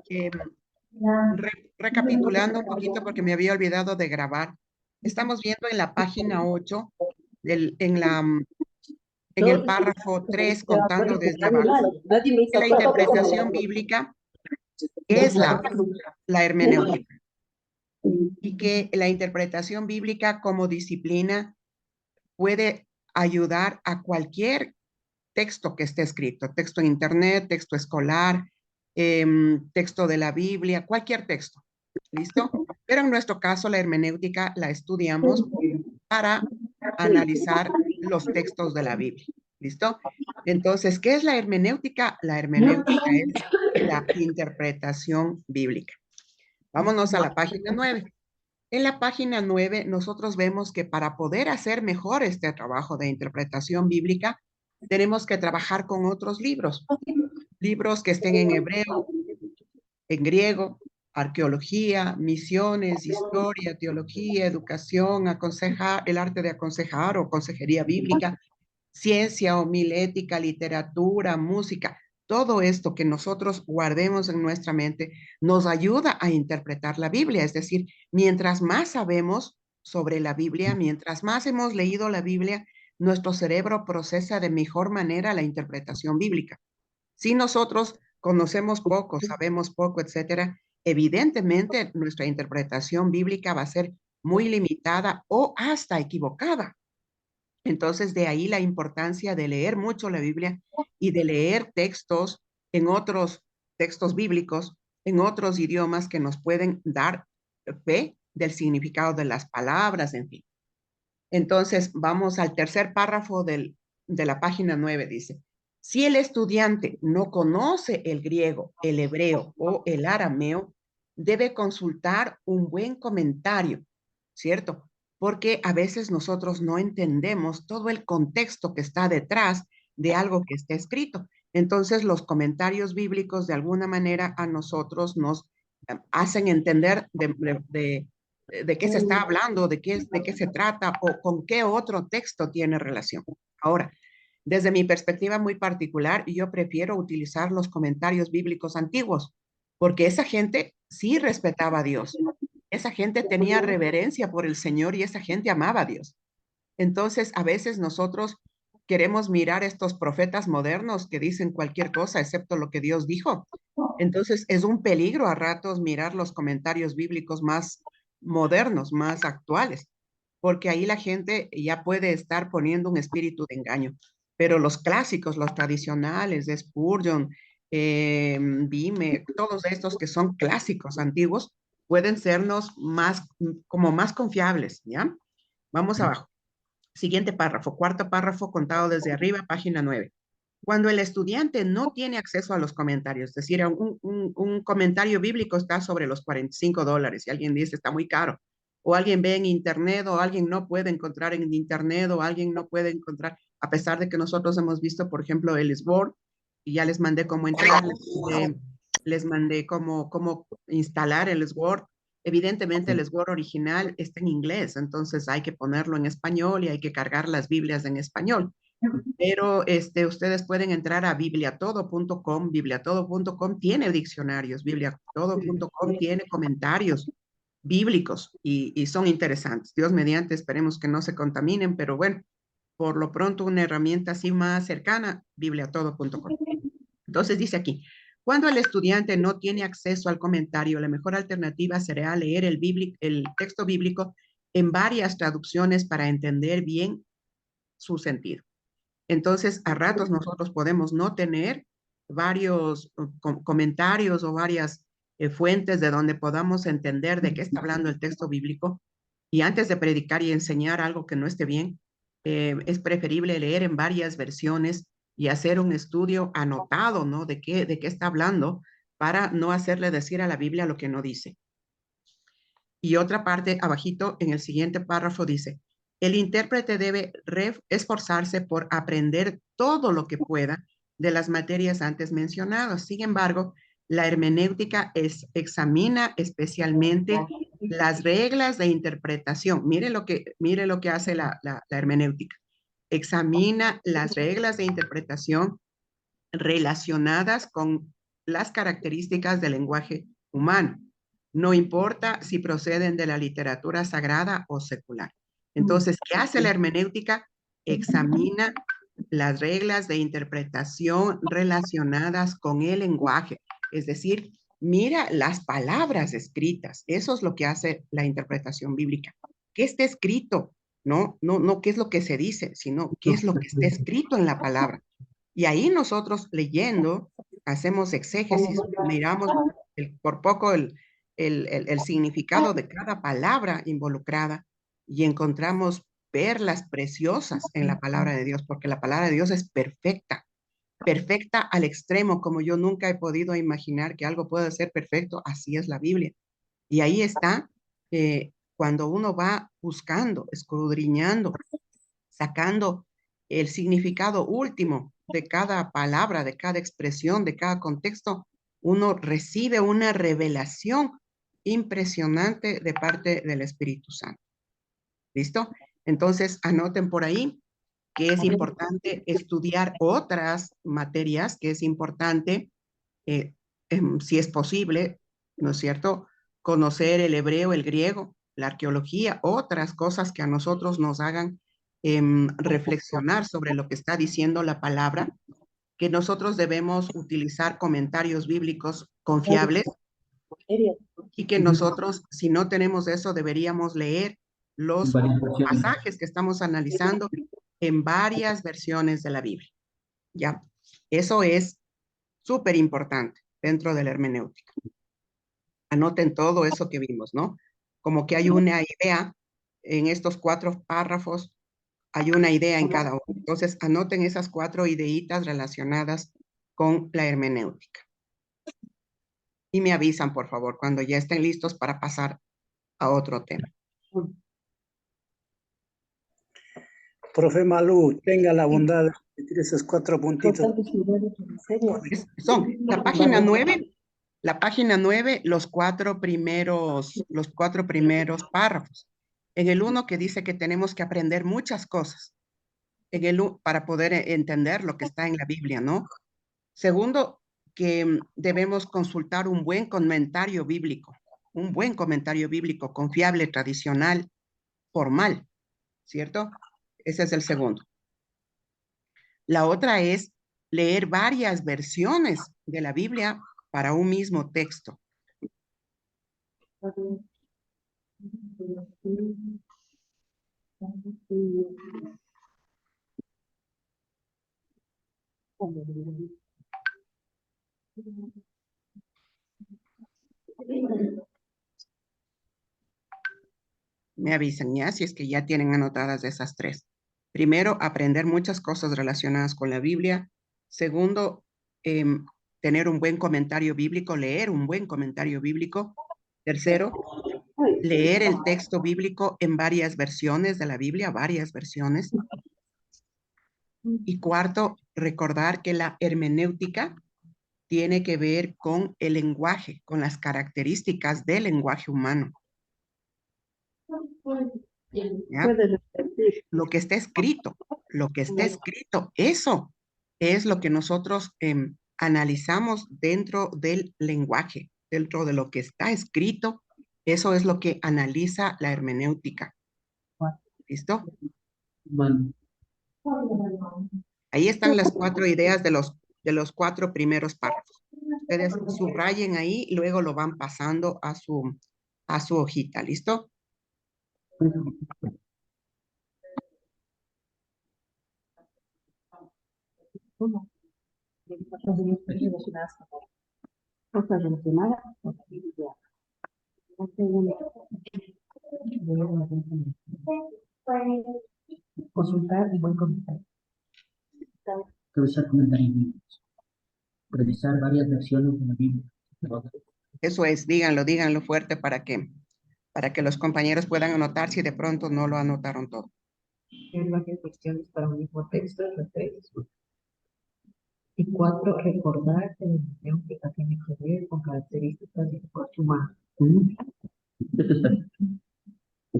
Ok. Recapitulando un poquito porque me había olvidado de grabar. Estamos viendo en la página 8, en el párrafo 3, contando desde abajo, que la interpretación bíblica es la hermenéutica y que la interpretación bíblica como disciplina puede ayudar a cualquier texto que esté escrito, texto en internet, texto escolar, texto de la Biblia, cualquier texto. ¿Listo? Pero en nuestro caso, la hermenéutica la estudiamos para analizar los textos de la Biblia. ¿Listo? Entonces, ¿qué es la hermenéutica? La hermenéutica es la interpretación bíblica. Vámonos a la página 9. En la página 9, nosotros vemos que para poder hacer mejor este trabajo de interpretación bíblica, tenemos que trabajar con otros libros, libros que estén en hebreo, en griego, arqueología, misiones, historia, teología, educación, aconsejar, el arte de aconsejar o consejería bíblica, ciencia, homilética, literatura, música. Todo esto que nosotros guardemos en nuestra mente nos ayuda a interpretar la Biblia. Es decir, mientras más sabemos sobre la Biblia, mientras más hemos leído la Biblia, nuestro cerebro procesa de mejor manera la interpretación bíblica. Si nosotros conocemos poco, sabemos poco, etcétera, evidentemente nuestra interpretación bíblica va a ser muy limitada o hasta equivocada. Entonces, de ahí la importancia de leer mucho la Biblia y de leer textos en otros textos bíblicos, en otros idiomas que nos pueden dar fe del significado de las palabras, en fin. Entonces, vamos al tercer párrafo de la página 9, dice, si el estudiante no conoce el griego, el hebreo o el arameo, debe consultar un buen comentario, ¿cierto? Porque a veces nosotros no entendemos todo el contexto que está detrás de algo que está escrito. Entonces, los comentarios bíblicos de alguna manera a nosotros nos hacen entender de qué se está hablando, de qué se trata o con qué otro texto tiene relación. Ahora, desde mi perspectiva muy particular, yo prefiero utilizar los comentarios bíblicos antiguos, porque esa gente sí respetaba a Dios. Esa gente tenía reverencia por el Señor y esa gente amaba a Dios. Entonces, a veces nosotros queremos mirar estos profetas modernos que dicen cualquier cosa excepto lo que Dios dijo. Entonces, es un peligro a ratos mirar los comentarios bíblicos más modernos, más actuales, porque ahí la gente ya puede estar poniendo un espíritu de engaño. Pero los clásicos, los tradicionales, de Spurgeon, Bime, todos estos que son clásicos antiguos, pueden sernos más, como más confiables, ¿ya? Vamos abajo. Siguiente párrafo, cuarto párrafo contado desde arriba, página 9. Cuando el estudiante no tiene acceso a los comentarios, es decir, un comentario bíblico está sobre los $45 y alguien dice está muy caro, o alguien ve en internet, o alguien no puede encontrar en internet, o alguien no puede encontrar, a pesar de que nosotros hemos visto, por ejemplo, el Sword, y ya les mandé cómo entrar, les mandé cómo instalar el Sword. Evidentemente el Word original está en inglés, entonces hay que ponerlo en español y hay que cargar las Biblias en español. Pero ustedes pueden entrar a bibliatodo.com, bibliatodo.com tiene diccionarios, bibliatodo.com tiene comentarios bíblicos y son interesantes. Dios mediante, esperemos que no se contaminen, pero bueno, por lo pronto una herramienta así más cercana, bibliatodo.com. Entonces dice aquí, cuando el estudiante no tiene acceso al comentario, la mejor alternativa será leer el texto bíblico en varias traducciones para entender bien su sentido. Entonces, a ratos nosotros podemos no tener varios comentarios o varias fuentes de donde podamos entender de qué está hablando el texto bíblico. Y antes de predicar y enseñar algo que no esté bien, es preferible leer en varias versiones y hacer un estudio anotado, ¿no? De qué está hablando para no hacerle decir a la Biblia lo que no dice. Y otra parte, abajito, en el siguiente párrafo dice, el intérprete debe esforzarse por aprender todo lo que pueda de las materias antes mencionadas. Sin embargo, la hermenéutica examina especialmente las reglas de interpretación. Mire lo que hace la hermenéutica. examina las reglas de interpretación relacionadas con las características del lenguaje humano. No importa si proceden de la literatura sagrada o secular. Entonces, ¿qué hace la hermenéutica? Examina las reglas de interpretación relacionadas con el lenguaje. Es decir, mira las palabras escritas. Eso es lo que hace la interpretación bíblica. ¿Qué está escrito? No, qué es lo que se dice, sino qué es lo que está escrito en la palabra. Y ahí nosotros leyendo, hacemos exégesis, miramos por poco el significado de cada palabra involucrada y encontramos perlas preciosas en la palabra de Dios, porque la palabra de Dios es perfecta, perfecta al extremo, como yo nunca he podido imaginar que algo pueda ser perfecto, así es la Biblia. Y ahí está, cuando uno va buscando, escudriñando, sacando el significado último de cada palabra, de cada expresión, de cada contexto, uno recibe una revelación impresionante de parte del Espíritu Santo. ¿Listo? Entonces, anoten por ahí que es importante estudiar otras materias, que es importante, si es posible, ¿no es cierto?, conocer el hebreo, el griego, la arqueología, otras cosas que a nosotros nos hagan reflexionar sobre lo que está diciendo la palabra, que nosotros debemos utilizar comentarios bíblicos confiables y que nosotros, si no tenemos eso, deberíamos leer los pasajes que estamos analizando en varias versiones de la Biblia. ¿Ya? Eso es súper importante dentro de la hermenéutica. Anoten todo eso que vimos, ¿no? Como que hay una idea en estos 4 párrafos, hay una idea en cada uno. Entonces, anoten esas 4 ideitas relacionadas con la hermenéutica. Y me avisan, por favor, cuando ya estén listos para pasar a otro tema. Profe Malú, tenga la bondad de repetir esos 4 puntitos. Son la página 9, los 4 primeros párrafos. En el 1 que dice que tenemos que aprender muchas cosas para poder entender lo que está en la Biblia, ¿no? Segundo, que debemos consultar un buen comentario bíblico confiable, tradicional, formal, ¿cierto? Ese es el segundo. La otra es leer varias versiones de la Biblia para un mismo texto. Me avisan ya si es que ya tienen anotadas esas 3. Primero, aprender muchas cosas relacionadas con la Biblia. Segundo, tener un buen comentario bíblico, leer un buen comentario bíblico. Tercero, leer el texto bíblico en varias versiones de la Biblia, varias versiones. Y cuarto, recordar que la hermenéutica tiene que ver con el lenguaje, con las características del lenguaje humano. ¿Ya? Lo que está escrito, eso es lo que nosotros analizamos dentro del lenguaje, dentro de lo que está escrito, eso es lo que analiza la hermenéutica. ¿Listo? Ahí están las 4 ideas de los 4 primeros párrafos. Ustedes subrayen ahí y luego lo van pasando a su hojita, ¿listo? Consultar y buen comentario. Revisar comentarios bíblicos. Revisar varias versiones de la Biblia. Eso es, díganlo fuerte para que los compañeros puedan anotar si de pronto no lo anotaron todo. Hay varias cuestiones para un mismo texto, es la 3. Y 4, recordar que la hermenéutica tiene que ver con características del lenguaje humano.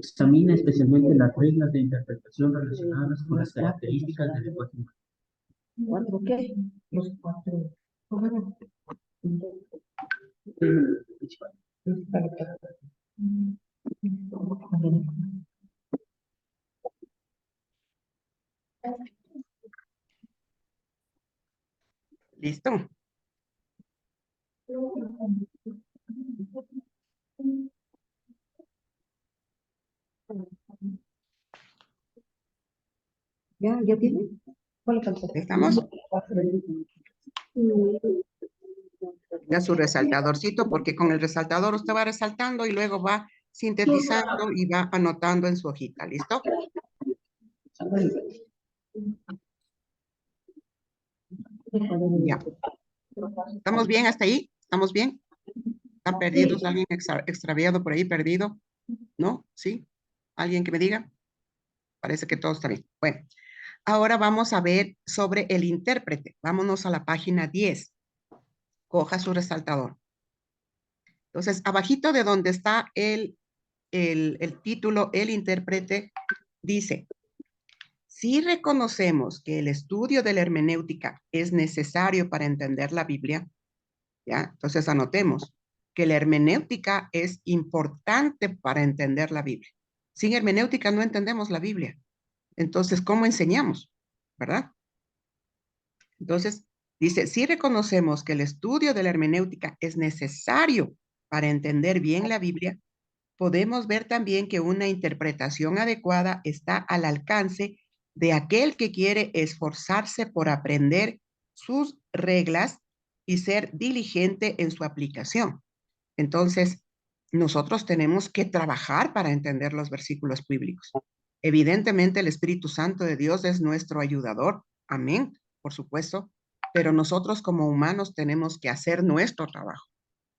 Examina especialmente las reglas de interpretación relacionadas con las características del lenguaje humano. ¿Cuatro qué? Los cuatro. ¿Cómo ¿Listo? ¿Ya tiene? ¿Cuál falta? ¿Estamos? Ya su resaltadorcito, porque con el resaltador usted va resaltando y luego va sintetizando y va anotando en su hojita. ¿Listo? Ya. ¿Estamos bien hasta ahí? ¿Estamos bien? ¿Están perdidos? ¿Alguien extraviado por ahí, perdido? ¿No? ¿Sí? ¿Alguien que me diga? Parece que todo está bien. Bueno, ahora vamos a ver sobre el intérprete. Vámonos a la página 10. Coja su resaltador. Entonces, abajito de donde está el título, el intérprete, dice, si reconocemos que el estudio de la hermenéutica es necesario para entender la Biblia, ¿ya? Entonces anotemos que la hermenéutica es importante para entender la Biblia. Sin hermenéutica no entendemos la Biblia. Entonces, ¿cómo enseñamos? ¿Verdad? Entonces, dice, si reconocemos que el estudio de la hermenéutica es necesario para entender bien la Biblia, podemos ver también que una interpretación adecuada está al alcance de aquel que quiere esforzarse por aprender sus reglas y ser diligente en su aplicación. Entonces, nosotros tenemos que trabajar para entender los versículos bíblicos. Evidentemente, el Espíritu Santo de Dios es nuestro ayudador. Amén, por supuesto. Pero nosotros como humanos tenemos que hacer nuestro trabajo.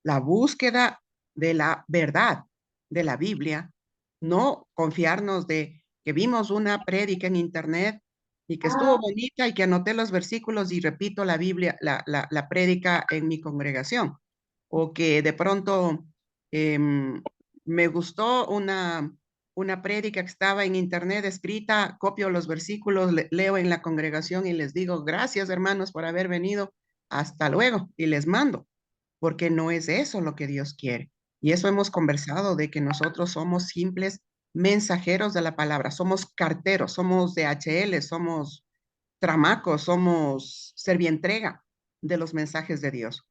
La búsqueda de la verdad de la Biblia, no confiarnos de que vimos una prédica en internet y que estuvo bonita y que anoté los versículos y repito la Biblia, la prédica en mi congregación. O que de pronto me gustó una prédica que estaba en internet escrita, copio los versículos, leo en la congregación y les digo, gracias hermanos por haber venido, hasta luego, y les mando, porque no es eso lo que Dios quiere. Y eso hemos conversado de que nosotros somos simples mensajeros de la palabra, somos carteros, somos DHL, somos tramacos, somos servientrega de los mensajes de Dios.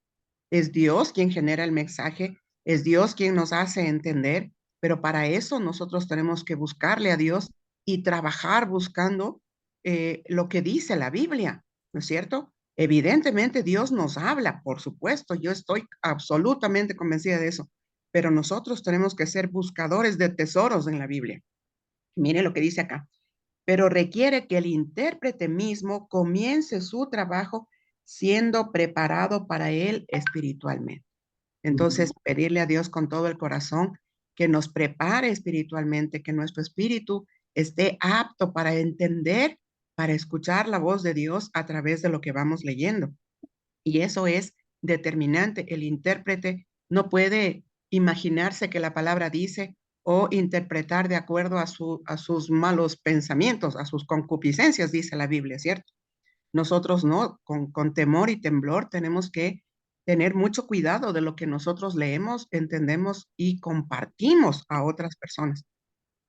Es Dios quien genera el mensaje, es Dios quien nos hace entender, pero para eso nosotros tenemos que buscarle a Dios y trabajar buscando lo que dice la Biblia, ¿no es cierto? Evidentemente Dios nos habla, por supuesto, yo estoy absolutamente convencida de eso, pero nosotros tenemos que ser buscadores de tesoros en la Biblia. Mire lo que dice acá, pero requiere que el intérprete mismo comience su trabajo siendo preparado para él espiritualmente. Entonces, pedirle a Dios con todo el corazón que nos prepare espiritualmente, que nuestro espíritu esté apto para entender, para escuchar la voz de Dios a través de lo que vamos leyendo. Y eso es determinante. El intérprete no puede imaginarse que la palabra dice o interpretar de acuerdo a sus malos pensamientos, a sus concupiscencias, dice la Biblia, ¿cierto? Nosotros no, con temor y temblor tenemos que tener mucho cuidado de lo que nosotros leemos, entendemos y compartimos a otras personas.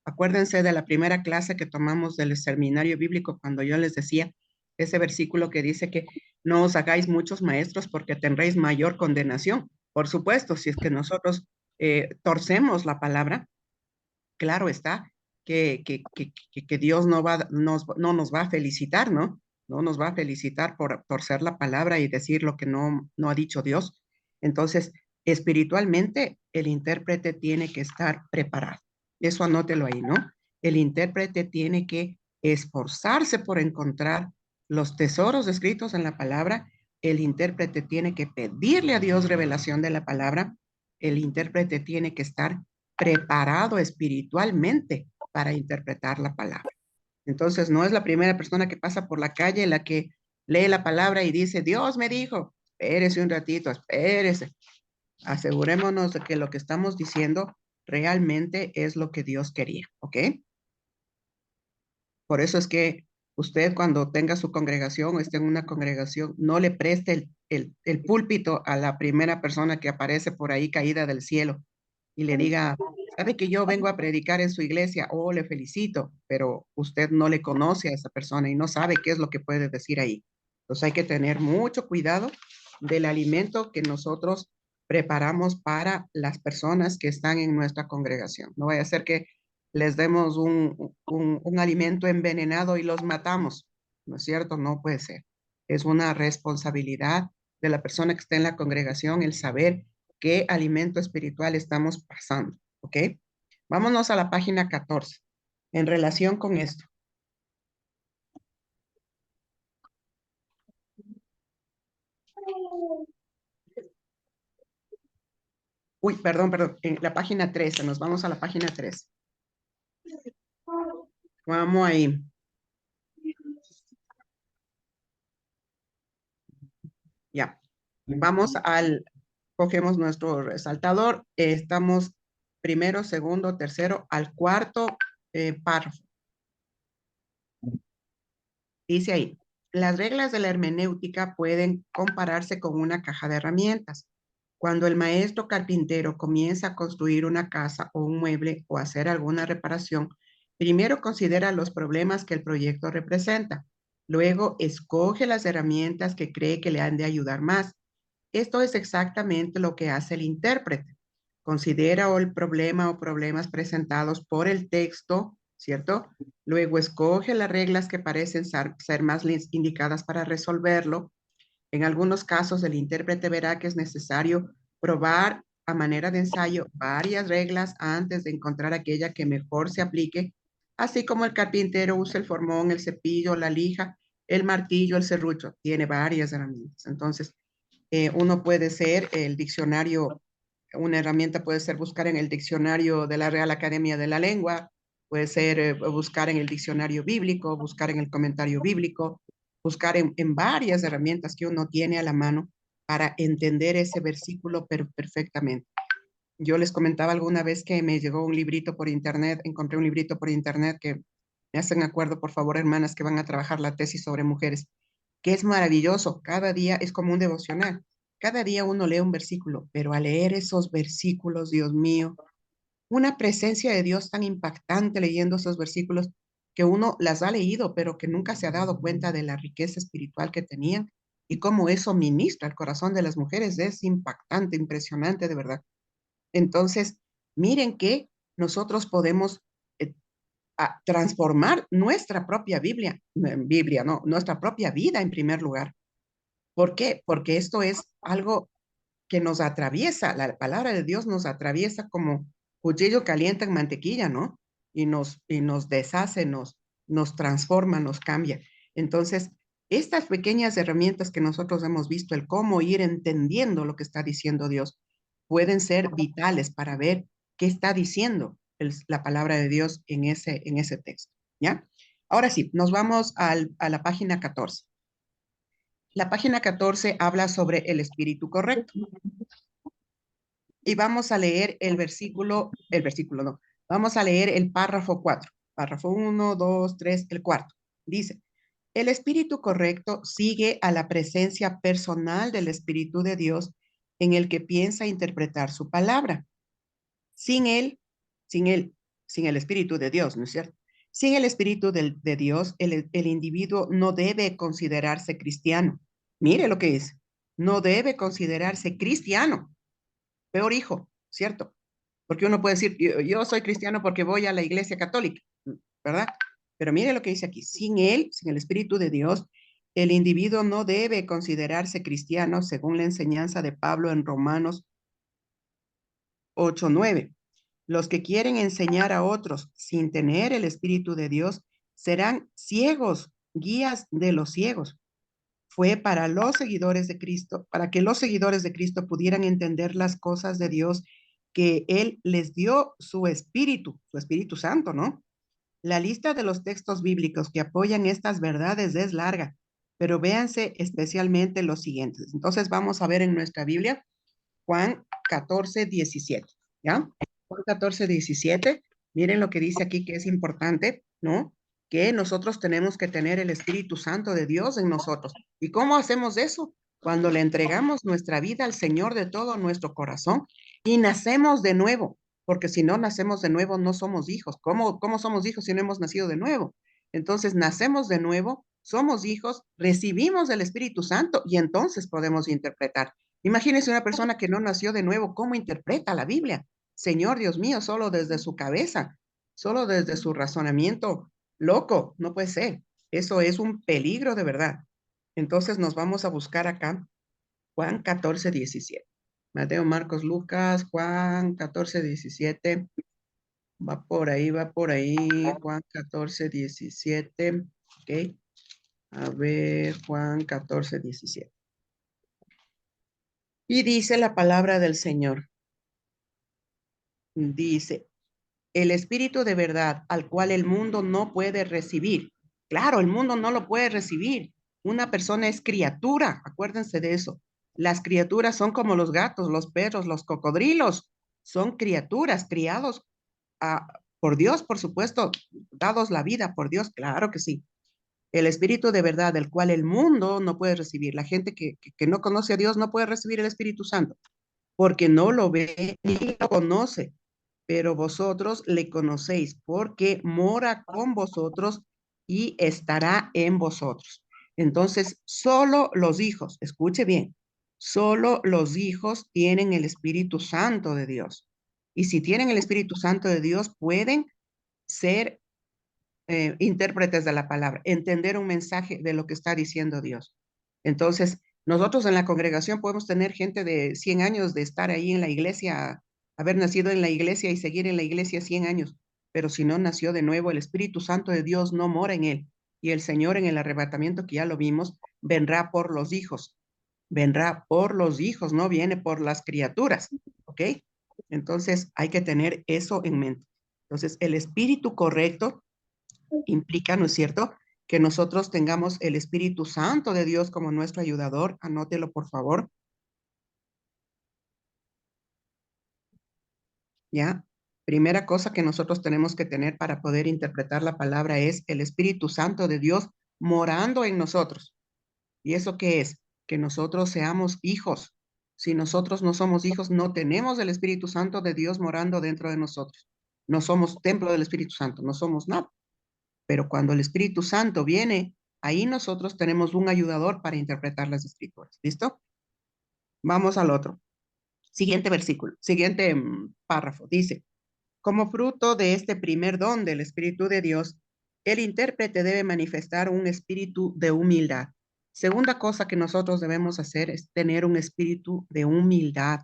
Acuérdense de la primera clase que tomamos del seminario bíblico cuando yo les decía ese versículo que dice que no os hagáis muchos maestros porque tendréis mayor condenación. Por supuesto, si es que nosotros torcemos la palabra, claro está que Dios no nos va a felicitar, ¿no? No nos va a felicitar por torcer la palabra y decir lo que no ha dicho Dios. Entonces, espiritualmente, el intérprete tiene que estar preparado. Eso anótelo ahí, ¿no? El intérprete tiene que esforzarse por encontrar los tesoros escritos en la palabra. El intérprete tiene que pedirle a Dios revelación de la palabra. El intérprete tiene que estar preparado espiritualmente para interpretar la palabra. Entonces, no es la primera persona que pasa por la calle la que lee la palabra y dice, Dios me dijo, espérese un ratito, espérese. Asegurémonos de que lo que estamos diciendo realmente es lo que Dios quería, ¿ok? Por eso es que usted cuando tenga su congregación o esté en una congregación, no le preste el púlpito a la primera persona que aparece por ahí caída del cielo y le diga, sabe que yo vengo a predicar en su iglesia, oh, le felicito, pero usted no le conoce a esa persona y no sabe qué es lo que puede decir ahí. Entonces hay que tener mucho cuidado del alimento que nosotros preparamos para las personas que están en nuestra congregación. No vaya a ser que les demos un alimento envenenado y los matamos, ¿no es cierto? No puede ser. Es una responsabilidad de la persona que está en la congregación el saber qué alimento espiritual estamos pasando, ¿ok? Vámonos a la página 14, en relación con esto. Uy, perdón, en la página 13, nos vamos a la página 13. Vamos ahí. Ya. Vamos cogemos nuestro resaltador, estamos primero, segundo, tercero, al cuarto párrafo. Dice ahí, las reglas de la hermenéutica pueden compararse con una caja de herramientas. Cuando el maestro carpintero comienza a construir una casa o un mueble o hacer alguna reparación, primero considera los problemas que el proyecto representa. Luego escoge las herramientas que cree que le han de ayudar más. Esto es exactamente lo que hace el intérprete. Considera el problema o problemas presentados por el texto, ¿cierto? Luego escoge las reglas que parecen ser más indicadas para resolverlo. En algunos casos, el intérprete verá que es necesario probar a manera de ensayo varias reglas antes de encontrar aquella que mejor se aplique, así como el carpintero usa el formón, el cepillo, la lija, el martillo, el serrucho. Tiene varias herramientas. Entonces, uno puede ser el diccionario, una herramienta puede ser buscar en el diccionario de la Real Academia de la Lengua, puede ser buscar en el diccionario bíblico, buscar en el comentario bíblico, buscar en varias herramientas que uno tiene a la mano para entender ese versículo perfectamente. Yo les comentaba alguna vez que me llegó un librito por internet, encontré un librito por internet que me hacen acuerdo, por favor, hermanas que van a trabajar la tesis sobre mujeres, que es maravilloso. Cada día es como un devocional. Cada día uno lee un versículo, pero al leer esos versículos, Dios mío, una presencia de Dios tan impactante leyendo esos versículos que uno las ha leído, pero que nunca se ha dado cuenta de la riqueza espiritual que tenían y cómo eso ministra el corazón de las mujeres. Es impactante, impresionante, de verdad. Entonces, miren que nosotros podemos transformar nuestra propia no, nuestra propia vida en primer lugar. ¿Por qué? Porque esto es algo que nos atraviesa, la palabra de Dios nos atraviesa como cuchillo caliente en mantequilla, ¿no? Y nos deshace, nos transforma, nos cambia. Entonces, estas pequeñas herramientas que nosotros hemos visto, el cómo ir entendiendo lo que está diciendo Dios, pueden ser vitales para ver qué está diciendo la palabra de Dios en ese texto, ¿ya? Ahora sí, nos vamos a la página 14. La página 14 habla sobre el espíritu correcto. Y vamos a leer el versículo no, vamos a leer el párrafo 4. Párrafo 1, 2, 3, el cuarto. Dice, el espíritu correcto sigue a la presencia personal del Espíritu de Dios en el que piensa interpretar su palabra. Sin el Espíritu de Dios, ¿no es cierto? Sin el Espíritu de Dios, el individuo no debe considerarse cristiano. Mire lo que dice, no debe considerarse cristiano. Peor hijo, ¿cierto? Porque uno puede decir, yo soy cristiano porque voy a la iglesia católica, ¿verdad? Pero mire lo que dice aquí, sin el Espíritu de Dios, el individuo no debe considerarse cristiano según la enseñanza de Pablo en Romanos 8:9. Los que quieren enseñar a otros sin tener el Espíritu de Dios serán ciegos, guías de los ciegos. Fue para los seguidores de Cristo, para que los seguidores de Cristo pudieran entender las cosas de Dios, que Él les dio su Espíritu Santo, ¿no? La lista de los textos bíblicos que apoyan estas verdades es larga, pero véanse especialmente los siguientes. Entonces vamos a ver en nuestra Biblia Juan 14:17, ¿ya? Juan 14, 17. Miren lo que dice aquí que es importante, ¿no? Que nosotros tenemos que tener el Espíritu Santo de Dios en nosotros. ¿Y cómo hacemos eso? Cuando le entregamos nuestra vida al Señor de todo nuestro corazón y nacemos de nuevo, porque si no nacemos de nuevo no somos hijos. ¿Cómo somos hijos si no hemos nacido de nuevo? Entonces nacemos de nuevo, somos hijos, recibimos el Espíritu Santo y entonces podemos interpretar. Imagínense una persona que no nació de nuevo, ¿cómo interpreta la Biblia? Señor Dios mío, solo desde su cabeza, solo desde su razonamiento loco, no puede ser. Eso es un peligro de verdad. Entonces nos vamos a buscar acá Juan 14, 17. Mateo, Marcos, Lucas, Juan 14, 17. Va por ahí, Juan 14, 17. Ok. A ver, Juan 14, 17. Y dice la palabra del Señor. Dice, el Espíritu de verdad al cual el mundo no puede recibir. Claro, el mundo no lo puede recibir. Una persona es criatura, acuérdense de eso. Las criaturas son como los gatos, los perros, los cocodrilos. Son criaturas, criados por Dios, por supuesto, dados la vida por Dios, claro que sí. El Espíritu de verdad del cual el mundo no puede recibir. La gente que no conoce a Dios no puede recibir el Espíritu Santo porque no lo ve ni lo conoce, pero vosotros le conocéis porque mora con vosotros y estará en vosotros. Entonces, solo los hijos, escuche bien, solo los hijos tienen el Espíritu Santo de Dios. Y si tienen el Espíritu Santo de Dios, pueden ser intérpretes de la palabra, entender un mensaje de lo que está diciendo Dios. Entonces, nosotros en la congregación podemos tener gente de 100 años de estar ahí en la iglesia, haber nacido en la iglesia y seguir en la iglesia 100 años, pero si no nació de nuevo, el Espíritu Santo de Dios no mora en él. Y el Señor en el arrebatamiento, que ya lo vimos, vendrá por los hijos. Vendrá por los hijos, no viene por las criaturas. ¿Ok? Entonces, hay que tener eso en mente. Entonces, el espíritu correcto implica, ¿no es cierto?, que nosotros tengamos el Espíritu Santo de Dios como nuestro ayudador. Anótelo, por favor. ¿Ya? Primera cosa que nosotros tenemos que tener para poder interpretar la palabra es el Espíritu Santo de Dios morando en nosotros. ¿Y eso qué es? Que nosotros seamos hijos. Si nosotros no somos hijos, no tenemos el Espíritu Santo de Dios morando dentro de nosotros. No somos templo del Espíritu Santo, no somos nada. Pero cuando el Espíritu Santo viene, ahí nosotros tenemos un ayudador para interpretar las escrituras. ¿Listo? Vamos al otro. Siguiente versículo, siguiente párrafo. Dice, como fruto de este primer don del Espíritu de Dios, el intérprete debe manifestar un espíritu de humildad. Segunda cosa que nosotros debemos hacer es tener un espíritu de humildad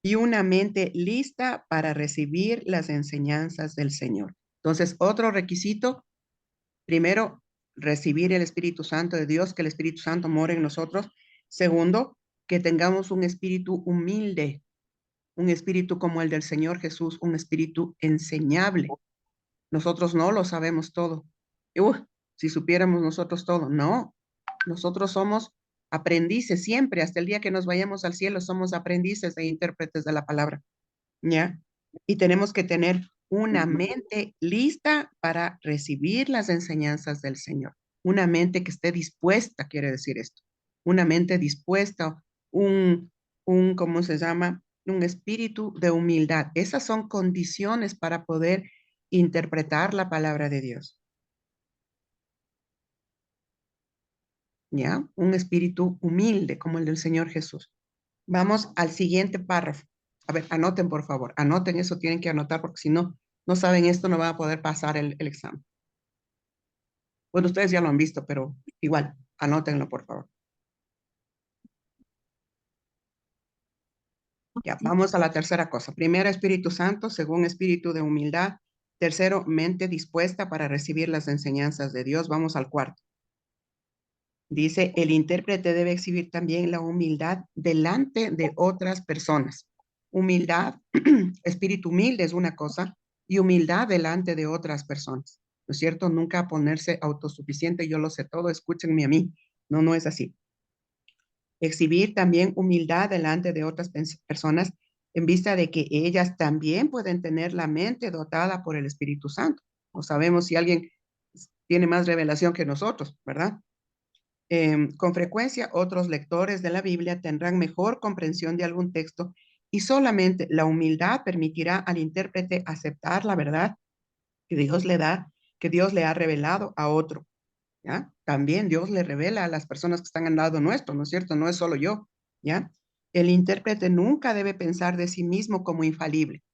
y una mente lista para recibir las enseñanzas del Señor. Entonces, otro requisito. Primero, recibir el Espíritu Santo de Dios, que el Espíritu Santo more en nosotros. Segundo, que tengamos un espíritu humilde, un espíritu como el del Señor Jesús, un espíritu enseñable. Nosotros no lo sabemos todo. Si supiéramos nosotros todo, no. Nosotros somos aprendices siempre, hasta el día que nos vayamos al cielo, somos aprendices e intérpretes de la palabra. ¿Ya? Y tenemos que tener una mente lista para recibir las enseñanzas del Señor. Una mente que esté dispuesta, quiere decir esto. Una mente dispuesta, ¿cómo se llama? Un espíritu de humildad. Esas son condiciones para poder interpretar la palabra de Dios. ¿Ya? Un espíritu humilde como el del Señor Jesús. Vamos al siguiente párrafo. A ver, anoten, por favor. Anoten eso, tienen que anotar porque si no, no saben esto, no van a poder pasar el examen. Bueno, ustedes ya lo han visto, pero igual, anótenlo, por favor. Ya, vamos a la tercera cosa. Primero, Espíritu Santo, segundo, espíritu de humildad. Tercero, mente dispuesta para recibir las enseñanzas de Dios. Vamos al cuarto. Dice, el intérprete debe exhibir también la humildad delante de otras personas. Humildad, espíritu humilde es una cosa, y humildad delante de otras personas. ¿No es cierto? Nunca ponerse autosuficiente, yo lo sé todo, escúchenme a mí. No, no es así. Exhibir también humildad delante de otras personas en vista de que ellas también pueden tener la mente dotada por el Espíritu Santo. No sabemos si alguien tiene más revelación que nosotros, ¿verdad? Con frecuencia, otros lectores de la Biblia tendrán mejor comprensión de algún texto y solamente la humildad permitirá al intérprete aceptar la verdad que Dios le da, que Dios le ha revelado a otro, ¿ya? También Dios le revela a las personas que están al lado nuestro, ¿no es cierto? No es solo yo, ¿ya? El intérprete nunca debe pensar de sí mismo como infalible.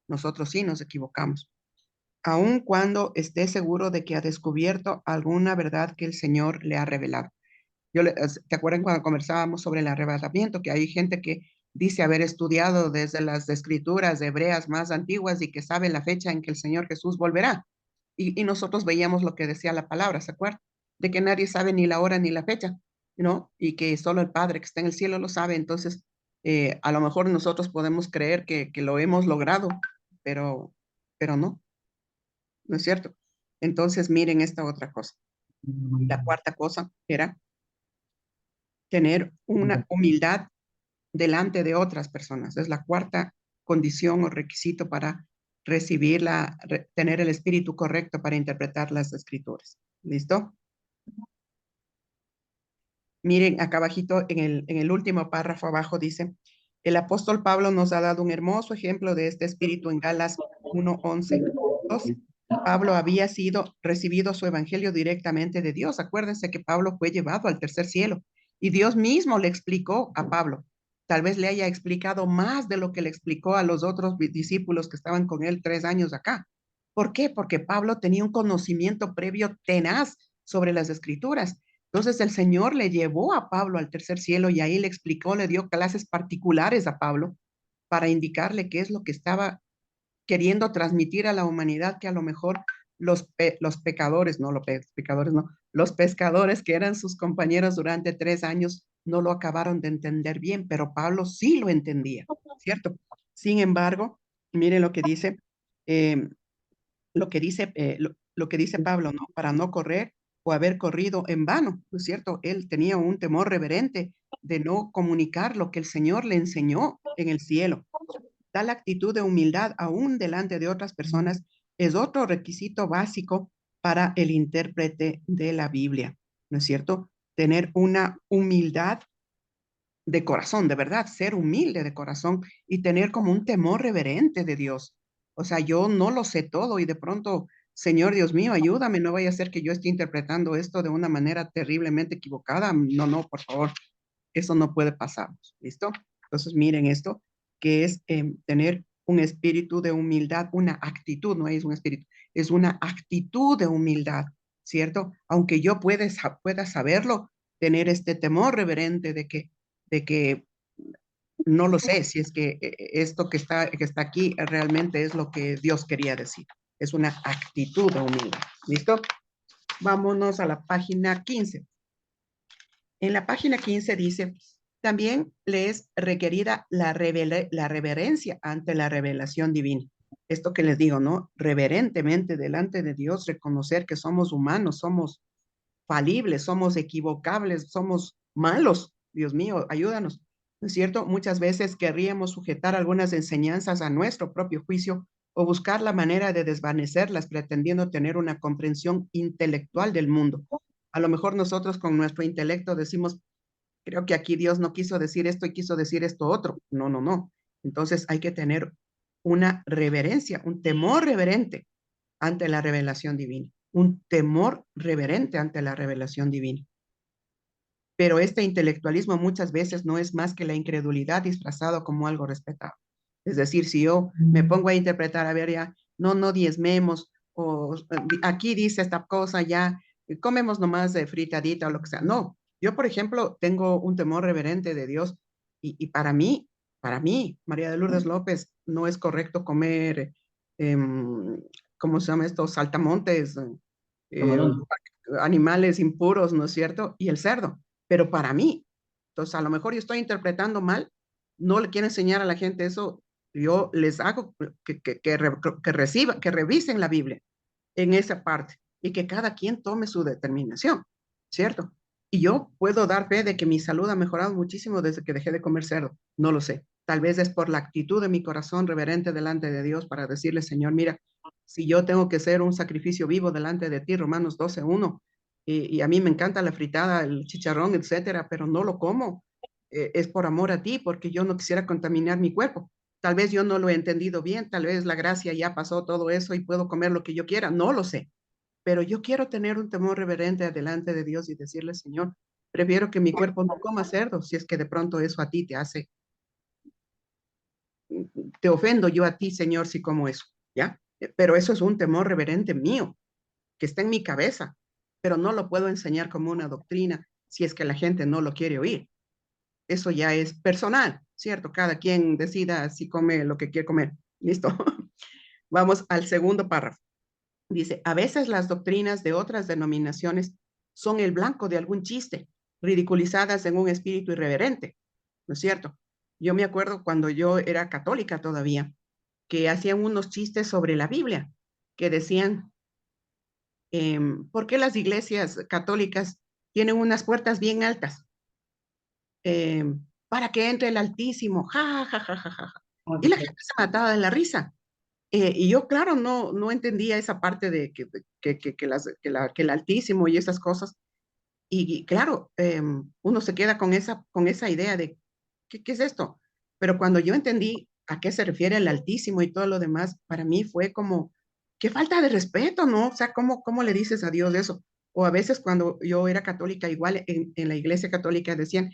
Nosotros sí nos equivocamos, aun cuando esté seguro de que ha descubierto alguna verdad que el Señor le ha revelado. ¿Te acuerdan cuando conversábamos sobre el arrebatamiento? Que hay gente que dice haber estudiado desde las escrituras hebreas más antiguas y que sabe la fecha en que el Señor Jesús volverá. Y nosotros veíamos lo que decía la palabra, ¿se acuerdan? De que nadie sabe ni la hora ni la fecha, ¿no? Y que solo el Padre que está en el cielo lo sabe. Entonces, a lo mejor nosotros podemos creer que lo hemos logrado, pero no, no es cierto. Entonces, miren esta otra cosa. La cuarta cosa era tener una humildad delante de otras personas. Es la cuarta condición o requisito para tener el espíritu correcto para interpretar las escrituras. ¿Listo? Miren, acá abajito en el último párrafo abajo dice, el apóstol Pablo nos ha dado un hermoso ejemplo de este espíritu en Galas 1:11, 12. Pablo había recibido su evangelio directamente de Dios. Acuérdense que Pablo fue llevado al tercer cielo y Dios mismo le explicó a Pablo. Tal vez le haya explicado más de lo que le explicó a los otros discípulos que estaban con él 3 años acá. ¿Por qué? Porque Pablo tenía un conocimiento previo tenaz sobre las escrituras. Entonces el Señor le llevó a Pablo al tercer cielo y ahí le explicó, le dio clases particulares a Pablo para indicarle qué es lo que estaba queriendo transmitir a la humanidad, que a lo mejor los pecadores, no los pecadores, no, los pescadores que eran sus compañeros durante 3 años no lo acabaron de entender bien, pero Pablo sí lo entendía, ¿cierto? Sin embargo, miren eh, lo que dice Pablo, ¿no? Para no correr o haber corrido en vano, ¿no es cierto? Él tenía un temor reverente de no comunicar lo que el Señor le enseñó en el cielo. Tal actitud de humildad, aún delante de otras personas, es otro requisito básico para el intérprete de la Biblia, ¿no es cierto? Tener una humildad de corazón, de verdad, ser humilde de corazón y tener como un temor reverente de Dios. O sea, yo no lo sé todo y de pronto, Señor Dios mío, ayúdame, no vaya a ser que yo esté interpretando esto de una manera terriblemente equivocada. No, no, por favor, eso no puede pasar. ¿Listo? Entonces, miren esto, que es tener un espíritu de humildad, una actitud, no es un espíritu, es una actitud de humildad, ¿cierto? Aunque yo pueda saberlo, tener este temor reverente de que no lo sé si es que esto que está aquí realmente es lo que Dios quería decir. Es una actitud de humildad. ¿Listo? Vámonos a la página 15. En la página 15 dice, también le es requerida la reverencia ante la revelación divina. Esto que les digo, ¿no? Reverentemente delante de Dios, reconocer que somos humanos, somos falibles, somos equivocables, somos malos. Dios mío, ayúdanos. ¿No es cierto? Muchas veces querríamos sujetar algunas enseñanzas a nuestro propio juicio o buscar la manera de desvanecerlas pretendiendo tener una comprensión intelectual del mundo. A lo mejor nosotros con nuestro intelecto decimos, creo que aquí Dios no quiso decir esto y quiso decir esto otro. No, no, no. Entonces hay que tener una reverencia, un temor reverente ante la revelación divina, un temor reverente ante la revelación divina. Pero este intelectualismo muchas veces no es más que la incredulidad disfrazado como algo respetado. Es decir, si yo me pongo a interpretar, a ver, ya, no diezmemos, o aquí dice esta cosa, ya, comemos nomás de fritadita o lo que sea. No, yo, por ejemplo, tengo un temor reverente de Dios y para mí, María de Lourdes López, no es correcto comer, ¿cómo se llama esto? Saltamontes, Camarón. animales impuros, ¿no es cierto? Y el cerdo, pero para mí. Entonces, a lo mejor yo estoy interpretando mal, no le quiero enseñar a la gente eso, yo les hago que revisen la Biblia en esa parte y que cada quien tome su determinación, ¿cierto? Y yo puedo dar fe de que mi salud ha mejorado muchísimo desde que dejé de comer cerdo, no lo sé, Tal vez es por la actitud de mi corazón reverente delante de Dios para decirle, Señor, mira, si yo tengo que ser un sacrificio vivo delante de ti, Romanos 12:1, y a mí me encanta la fritada, el chicharrón, etcétera, pero no lo como. Es por amor a ti, porque yo no quisiera contaminar mi cuerpo. Tal vez yo no lo he entendido bien, tal vez la gracia ya pasó todo eso y puedo comer lo que yo quiera, no lo sé. Pero yo quiero tener un temor reverente delante de Dios y decirle, Señor, prefiero que mi cuerpo no coma cerdo, si es que de pronto eso a ti te ofendo yo a ti, Señor, si como eso, ¿ya? Pero eso es un temor reverente mío, que está en mi cabeza, pero no lo puedo enseñar como una doctrina si es que la gente no lo quiere oír. Eso ya es personal, ¿cierto? Cada quien decida si come lo que quiere comer. ¿Listo? Vamos al segundo párrafo. Dice, a veces las doctrinas de otras denominaciones son el blanco de algún chiste, ridiculizadas en un espíritu irreverente, ¿no es cierto? Yo me acuerdo cuando yo era católica todavía, que hacían unos chistes sobre la Biblia, que decían, ¿por qué las iglesias católicas tienen unas puertas bien altas? Para que entre el Altísimo, ja, ja, ja, ja, ja. Y la gente se mataba de la risa. Y yo, claro, no entendía esa parte de que el Altísimo y esas cosas. Y claro, uno se queda con esa idea de, ¿qué es esto? Pero cuando yo entendí a qué se refiere el Altísimo y todo lo demás, para mí fue como, qué falta de respeto, ¿no? O sea, ¿cómo le dices a Dios eso? O a veces cuando yo era católica, igual en la iglesia católica decían,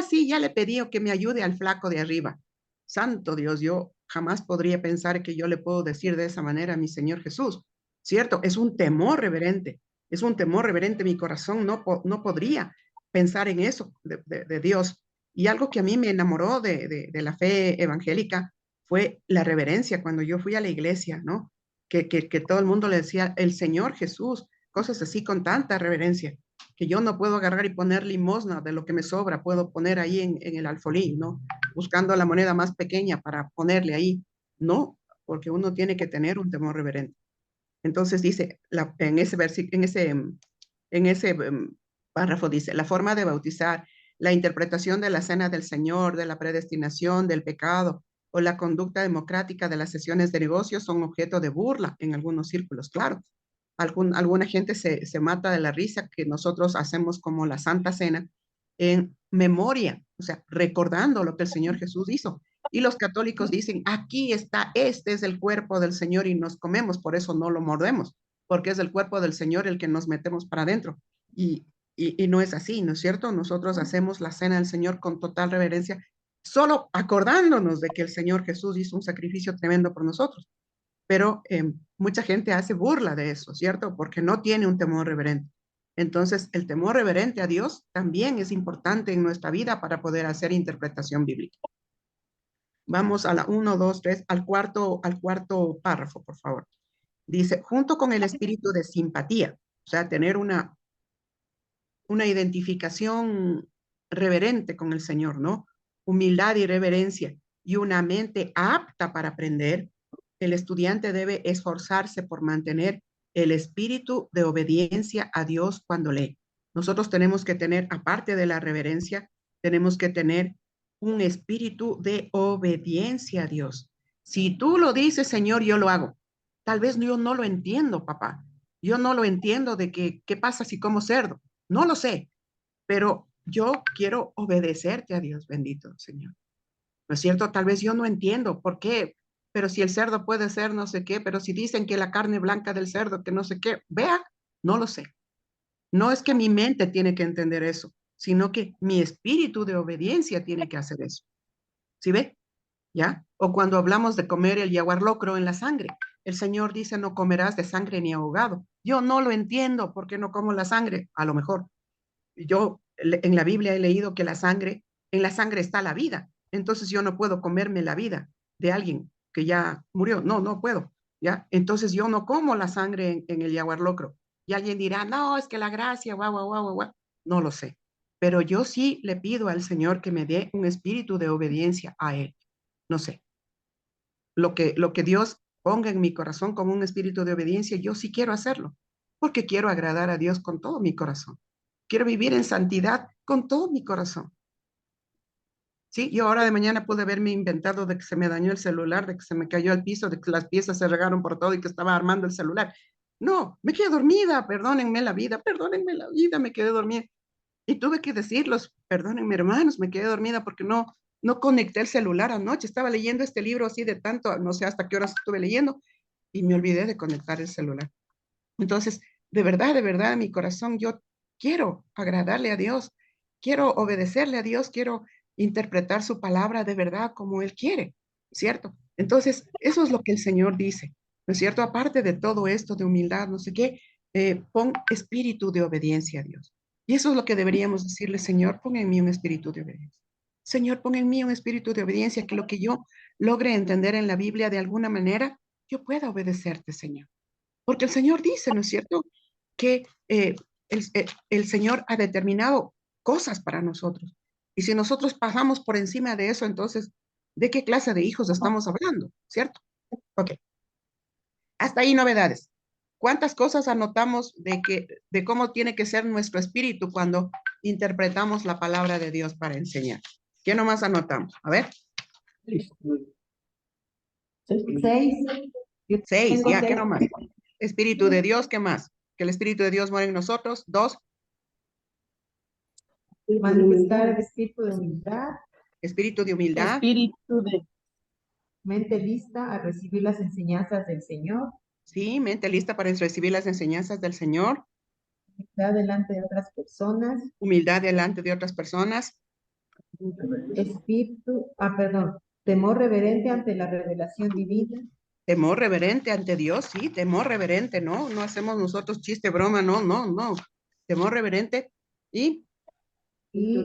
sí, ya le pedí que me ayude al flaco de arriba. Santo Dios, yo jamás podría pensar que yo le puedo decir de esa manera a mi Señor Jesús, ¿cierto? Es un temor reverente. Es un temor reverente, mi corazón no podría pensar en eso de Dios. Y algo que a mí me enamoró de la fe evangélica fue la reverencia cuando yo fui a la iglesia, ¿no? Que todo el mundo le decía, el Señor Jesús, cosas así con tanta reverencia, que yo no puedo agarrar y poner limosna de lo que me sobra, puedo poner ahí en el alfolí, ¿no? Buscando la moneda más pequeña para ponerle ahí. No, porque uno tiene que tener un temor reverente. Entonces dice, en ese párrafo dice, la forma de bautizar, la interpretación de la cena del Señor, de la predestinación, del pecado o la conducta democrática de las sesiones de negocios son objeto de burla en algunos círculos, claro. Alguna gente se mata de la risa que nosotros hacemos como la Santa Cena en memoria, o sea, recordando lo que el Señor Jesús hizo. Y los católicos dicen, aquí está, este es el cuerpo del Señor y nos comemos, por eso no lo mordemos, porque es el cuerpo del Señor el que nos metemos para adentro. Y no es así, ¿no es cierto? Nosotros hacemos la cena del Señor con total reverencia, solo acordándonos de que el Señor Jesús hizo un sacrificio tremendo por nosotros. Pero mucha gente hace burla de eso, ¿cierto? Porque no tiene un temor reverente. Entonces, el temor reverente a Dios también es importante en nuestra vida para poder hacer interpretación bíblica. Vamos a la 1, 2, 3, al cuarto párrafo, por favor. Dice, junto con el espíritu de simpatía, o sea, tener una identificación reverente con el Señor, ¿no? Humildad y reverencia y una mente apta para aprender, el estudiante debe esforzarse por mantener el espíritu de obediencia a Dios cuando lee. Nosotros tenemos que tener, aparte de la reverencia, tenemos que tener un espíritu de obediencia a Dios. Si tú lo dices, Señor, yo lo hago. Tal vez yo no lo entiendo, papá. Yo no lo entiendo de qué pasa si como cerdo. No lo sé, pero yo quiero obedecerte a Dios, bendito Señor. ¿No es cierto? Tal vez yo no entiendo por qué, pero si el cerdo puede ser no sé qué, pero si dicen que la carne blanca del cerdo, que no sé qué, vea, no lo sé. No es que mi mente tiene que entender eso, sino que mi espíritu de obediencia tiene que hacer eso. ¿Sí ve? ¿Ya? O cuando hablamos de comer el yaguar locro en la sangre, el Señor dice, no comerás de sangre ni ahogado. Yo no lo entiendo, ¿por qué no como la sangre? A lo mejor. Yo en la Biblia he leído que en la sangre está la vida. Entonces yo no puedo comerme la vida de alguien que ya murió. No puedo. ¿Ya? Entonces yo no como la sangre en el yaguar locro. Y alguien dirá, no, es que la gracia, guau, guau, guau, guau. No lo sé. Pero yo sí le pido al Señor que me dé un espíritu de obediencia a Él. No sé. Lo que Dios ponga en mi corazón como un espíritu de obediencia, yo sí quiero hacerlo. Porque quiero agradar a Dios con todo mi corazón. Quiero vivir en santidad con todo mi corazón. Sí, yo ahora de mañana pude haberme inventado de que se me dañó el celular, de que se me cayó al piso, de que las piezas se regaron por todo y que estaba armando el celular. No, me quedé dormida, perdónenme la vida, me quedé dormida. Y tuve que decirlos, perdónenme hermanos, me quedé dormida porque no conecté el celular anoche. Estaba leyendo este libro así de tanto, no sé hasta qué horas estuve leyendo y me olvidé de conectar el celular. Entonces, de verdad, en mi corazón, yo quiero agradarle a Dios, quiero obedecerle a Dios, quiero interpretar su palabra de verdad como Él quiere, ¿cierto? Entonces, eso es lo que el Señor dice, ¿no es cierto? Aparte de todo esto de humildad, no sé qué, pon espíritu de obediencia a Dios. Y eso es lo que deberíamos decirle, Señor, pon en mí un espíritu de obediencia. Señor, pon en mí un espíritu de obediencia, que lo que yo logre entender en la Biblia de alguna manera, yo pueda obedecerte, Señor. Porque el Señor dice, ¿no es cierto?, que el Señor ha determinado cosas para nosotros. Y si nosotros pasamos por encima de eso, entonces, ¿de qué clase de hijos estamos hablando? ¿Cierto? Ok. Hasta ahí novedades. ¿Cuántas cosas anotamos de cómo tiene que ser nuestro espíritu cuando interpretamos la palabra de Dios para enseñar? ¿Qué nomás anotamos? A ver. 6. Yo 6, tengo ya, ¿qué 6. nomás? Espíritu de Dios, ¿qué más? Que el Espíritu de Dios muere en nosotros. 2, Manifestar el espíritu de humildad, espíritu de humildad. Espíritu de mente lista a recibir las enseñanzas del Señor, Sí, mente lista para recibir las enseñanzas del Señor. humildad delante de otras personas, Humildad delante de otras personas. temor reverente ante la revelación divina, Temor reverente ante Dios, sí, temor reverente, ¿no? No hacemos nosotros chiste, broma, no. Temor reverente y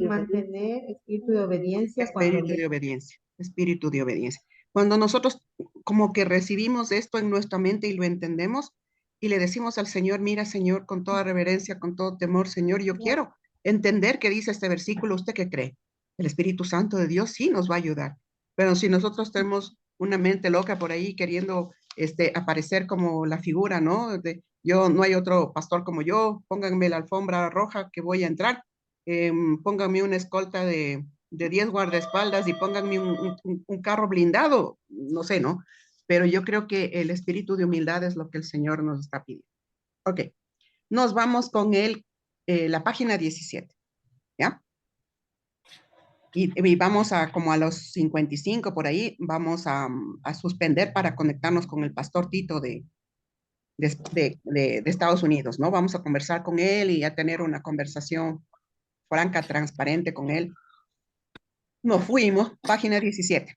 mantener espíritu de obediencia espíritu de obediencia. Espíritu de obediencia. Cuando nosotros como que recibimos esto en nuestra mente y lo entendemos y le decimos al Señor, mira, Señor, con toda reverencia, con todo temor, Señor, yo quiero entender qué dice este versículo. ¿Usted qué cree? El Espíritu Santo de Dios sí nos va a ayudar. Pero si nosotros tenemos una mente loca por ahí queriendo aparecer como la figura, ¿no? No hay otro pastor como yo, pónganme la alfombra roja que voy a entrar, pónganme una escolta de 10 guardaespaldas y pónganme un carro blindado, no sé, ¿no? Pero yo creo que el espíritu de humildad es lo que el Señor nos está pidiendo. Ok, nos vamos con la página 17, ¿ya? Y vamos como a los 55 por ahí, vamos a suspender para conectarnos con el pastor Tito de Estados Unidos, ¿no? Vamos a conversar con él y a tener una conversación franca, transparente con él. Nos fuimos, página 17.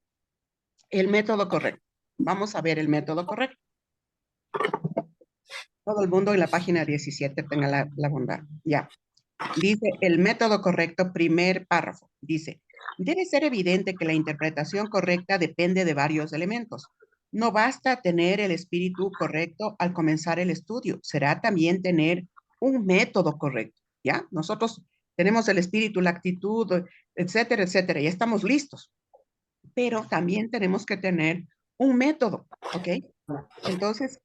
El método correcto. Vamos a ver el método correcto. Todo el mundo en la página 17 tenga la bondad. Ya. Dice el método correcto, primer párrafo. Dice, debe ser evidente que la interpretación correcta depende de varios elementos. No basta tener el espíritu correcto al comenzar el estudio. Será también tener un método correcto. ¿Ya? Nosotros tenemos el espíritu, la actitud, etcétera, etcétera. Ya estamos listos. Pero también tenemos que tener un método, ¿ok? Entonces,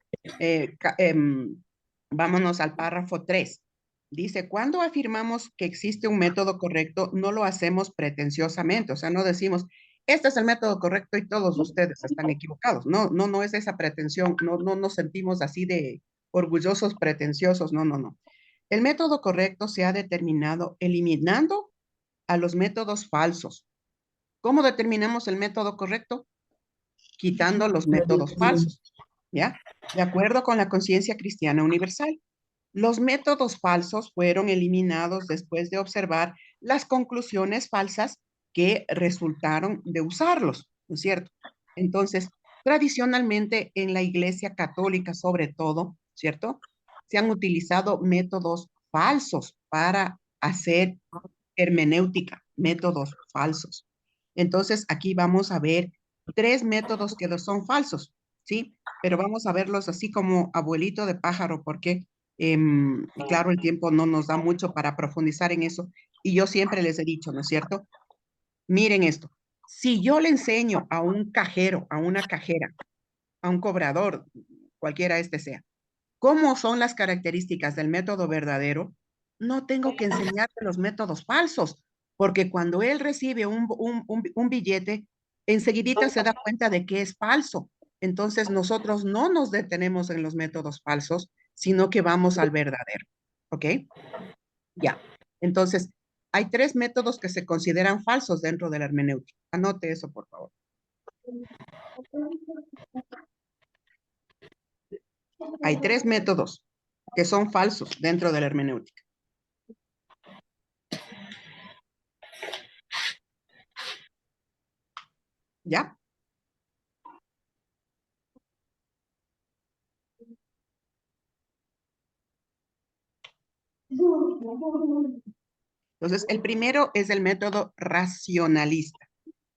vámonos al párrafo 3. Dice, cuando afirmamos que existe un método correcto, no lo hacemos pretenciosamente, o sea, no decimos, este es el método correcto y todos ustedes están equivocados. No es esa pretensión, no nos sentimos así de orgullosos, pretenciosos, no. El método correcto se ha determinado eliminando a los métodos falsos. ¿Cómo determinamos el método correcto? Quitando los métodos falsos, ¿ya? De acuerdo con la conciencia cristiana universal. Los métodos falsos fueron eliminados después de observar las conclusiones falsas que resultaron de usarlos, ¿no es cierto? Entonces, tradicionalmente en la Iglesia Católica, sobre todo, ¿cierto? Se han utilizado métodos falsos para hacer hermenéutica, métodos falsos. Entonces, aquí vamos a ver 3 métodos que son falsos, ¿sí? Pero vamos a verlos así como abuelito de pájaro, porque, claro, el tiempo no nos da mucho para profundizar en eso. Y yo siempre les he dicho, ¿no es cierto? Miren esto. Si yo le enseño a un cajero, a una cajera, a un cobrador, cualquiera sea, cómo son las características del método verdadero, no tengo que enseñarte los métodos falsos, porque cuando él recibe un billete, enseguidita se da cuenta de que es falso. Entonces nosotros no nos detenemos en los métodos falsos, sino que vamos al verdadero. ¿Ok? Ya. Entonces, hay 3 métodos que se consideran falsos dentro de la hermenéutica. Anote eso, por favor. Hay 3 métodos que son falsos dentro de la hermenéutica. ¿Ya? Entonces, el primero es el método racionalista.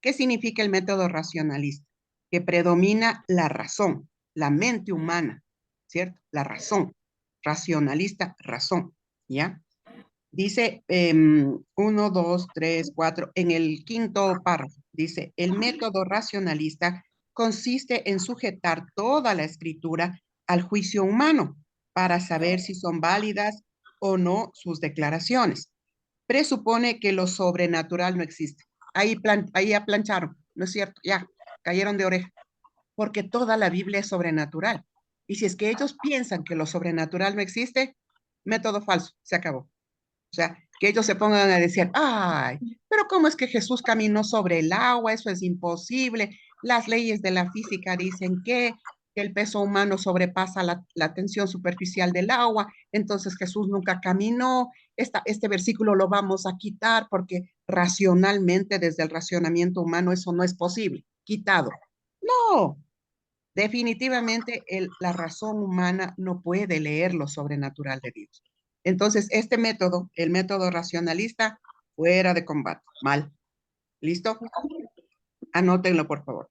¿Qué significa el método racionalista? Que predomina la razón, la mente humana, ¿cierto? La razón. Racionalista, razón, ¿ya? Dice 1, 2, 3, 4, en el quinto párrafo, dice, el método racionalista consiste en sujetar toda la escritura al juicio humano para saber si son válidas o no sus declaraciones. Presupone que lo sobrenatural no existe. Ahí aplancharon, ¿no es cierto? Ya, cayeron de oreja, porque toda la Biblia es sobrenatural. Y si es que ellos piensan que lo sobrenatural no existe, método falso, se acabó. O sea, que ellos se pongan a decir, ay, pero ¿cómo es que Jesús caminó sobre el agua? Eso es imposible. Las leyes de la física dicen que el peso humano sobrepasa la tensión superficial del agua, entonces Jesús nunca caminó. Este versículo lo vamos a quitar porque racionalmente, desde el racionamiento humano, eso no es posible. Quitado. No, definitivamente la razón humana no puede leer lo sobrenatural de Dios. Entonces, este método, el método racionalista, fuera de combate. Mal. ¿Listo? Anótenlo, por favor.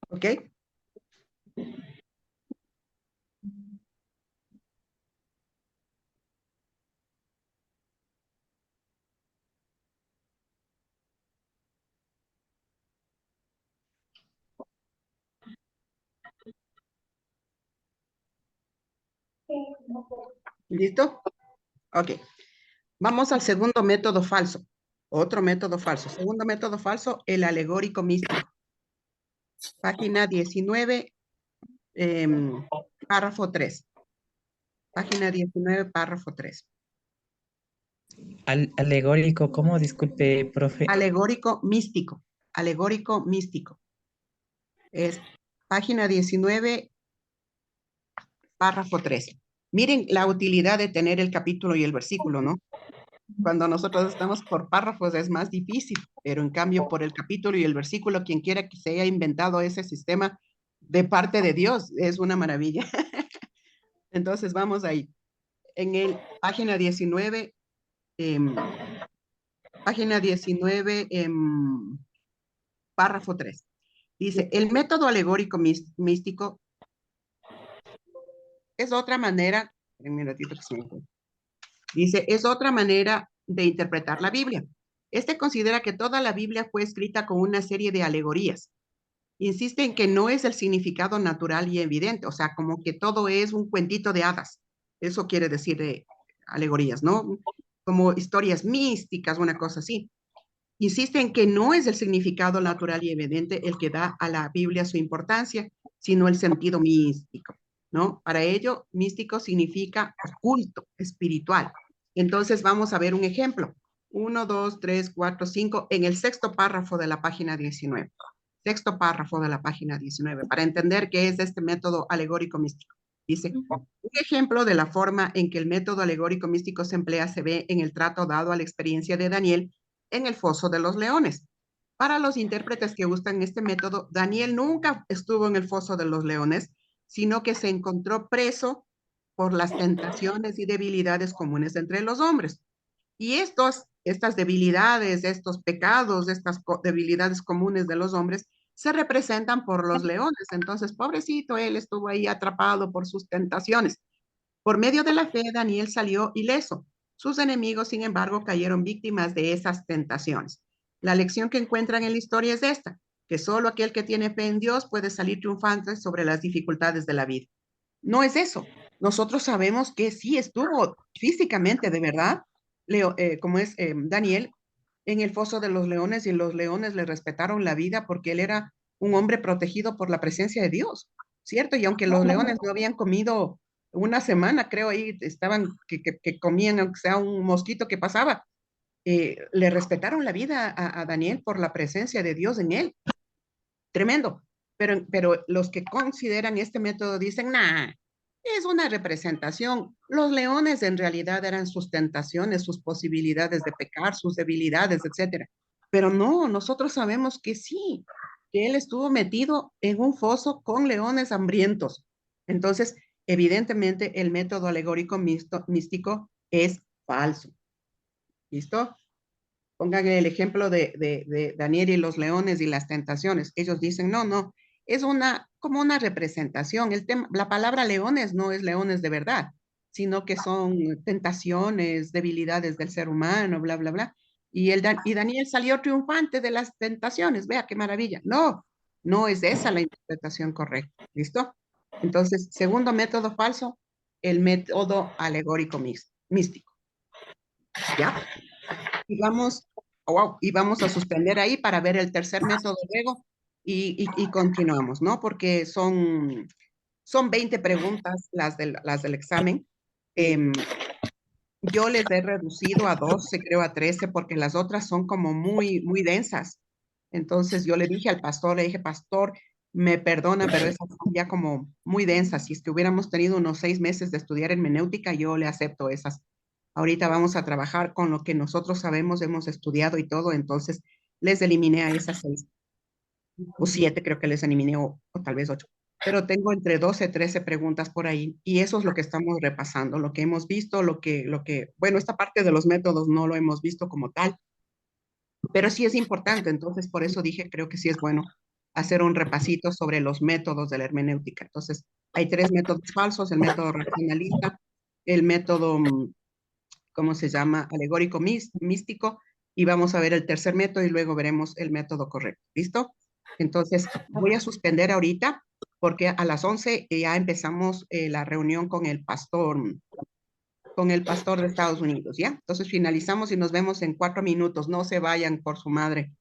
¿Ok? ¿Listo? Ok. Vamos al segundo método falso. Otro método falso. Segundo método falso, el alegórico místico. Página 19, párrafo 3. Página 19, párrafo 3. Alegórico, ¿cómo? Disculpe, profe. Alegórico místico. Alegórico místico. Es página 19, párrafo 3. Miren la utilidad de tener el capítulo y el versículo, ¿no? Cuando nosotros estamos por párrafos es más difícil, pero en cambio por el capítulo y el versículo, quien quiera que se haya inventado ese sistema de parte de Dios, es una maravilla. Entonces vamos ahí. En el página 19, párrafo 3. Dice, el método alegórico místico es otra manera, un minutito que se me fue. Dice, es otra manera de interpretar la Biblia. Este considera que toda la Biblia fue escrita con una serie de alegorías. Insiste en que no es el significado natural y evidente, o sea, como que todo es un cuentito de hadas. Eso quiere decir de alegorías, ¿no? Como historias místicas, una cosa así. Insiste en que no es el significado natural y evidente el que da a la Biblia su importancia, sino el sentido místico, ¿no? Para ello, místico significa oculto, espiritual. Entonces vamos a ver un ejemplo. 1, 2, 3, 4, 5, en el sexto párrafo de la página 19. Sexto párrafo de la página 19, para entender qué es este método alegórico místico. Dice, un ejemplo de la forma en que el método alegórico místico se emplea se ve en el trato dado a la experiencia de Daniel en el foso de los leones. Para los intérpretes que usan este método, Daniel nunca estuvo en el foso de los leones, sino que se encontró preso por las tentaciones y debilidades comunes entre los hombres. Y estas debilidades, estos pecados, estas debilidades comunes de los hombres, se representan por los leones. Entonces, pobrecito, él estuvo ahí atrapado por sus tentaciones. Por medio de la fe, Daniel salió ileso. Sus enemigos, sin embargo, cayeron víctimas de esas tentaciones. La lección que encuentran en la historia es esta, que solo aquel que tiene fe en Dios puede salir triunfante sobre las dificultades de la vida. No es eso. Nosotros sabemos que sí estuvo físicamente, de verdad, Daniel, en el foso de los leones, y los leones le respetaron la vida porque él era un hombre protegido por la presencia de Dios, ¿cierto? Y aunque los leones no habían comido una semana, creo, ahí estaban que comían, aunque sea un mosquito que pasaba, le respetaron la vida a Daniel por la presencia de Dios en él. Tremendo. Pero los que consideran este método dicen, nah, es una representación. Los leones en realidad eran sus tentaciones, sus posibilidades de pecar, sus debilidades, etcétera. Pero no, nosotros sabemos que sí, que él estuvo metido en un foso con leones hambrientos. Entonces, evidentemente, el método alegórico místico es falso. ¿Listo? Pongan el ejemplo de Daniel y los leones y las tentaciones. Ellos dicen, no, es como una representación. La palabra leones no es leones de verdad, sino que son tentaciones, debilidades del ser humano, bla, bla, bla. Y Daniel salió triunfante de las tentaciones. Vea qué maravilla. No es esa la interpretación correcta. ¿Listo? Entonces, segundo método falso, el método alegórico místico. ¿Ya? Y vamos a suspender ahí para ver el tercer método luego y continuamos, ¿no? Porque son 20 preguntas las del examen. Yo les he reducido a 12, creo a 13, porque las otras son como muy, muy densas. Entonces yo le dije al pastor, le dije, pastor, me perdona, pero esas son ya como muy densas. Si es que hubiéramos tenido unos 6 meses de estudiar hermenéutica, yo le acepto esas. Ahorita vamos a trabajar con lo que nosotros sabemos, hemos estudiado y todo, entonces les eliminé a esas 6 o 7, creo que les eliminé, o tal vez 8. Pero tengo entre 12 y 13 preguntas por ahí, y eso es lo que estamos repasando, lo que hemos visto, bueno, esta parte de los métodos no lo hemos visto como tal, pero sí es importante, entonces por eso dije, creo que sí es bueno hacer un repasito sobre los métodos de la hermenéutica. Entonces, hay 3 métodos falsos: el método racionalista, el método ¿cómo se llama? Alegórico místico, y vamos a ver el tercer método y luego veremos el método correcto. ¿Listo? Entonces, voy a suspender ahorita porque a las 11 ya empezamos la reunión con el pastor de Estados Unidos, ¿ya? Entonces finalizamos y nos vemos en 4 minutos. No se vayan por su madre.